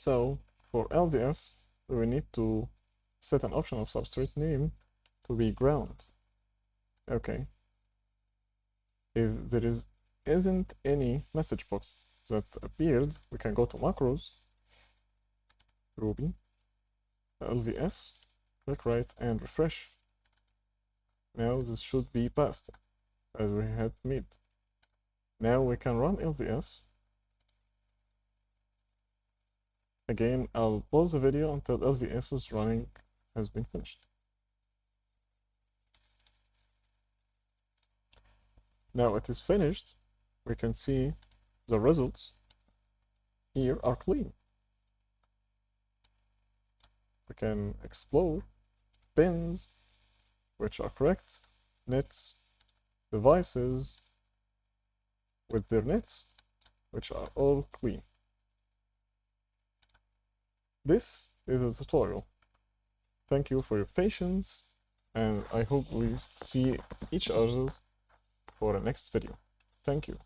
So for LVS, we need to set an option of substrate name to be ground. Okay. If there isn't any message box that appeared, we can go to macros, Ruby, LVS, click right and refresh. Now this should be passed as we had made. Now we can run LVS. Again, I'll pause the video until LVS's running has been finished. Now it is finished. We can see the results here are clean. We can explore pins, which are correct, nets, devices with their nets, which are all clean. This is a tutorial. Thank you for your patience, and I hope we see each other for the next video. Thank you.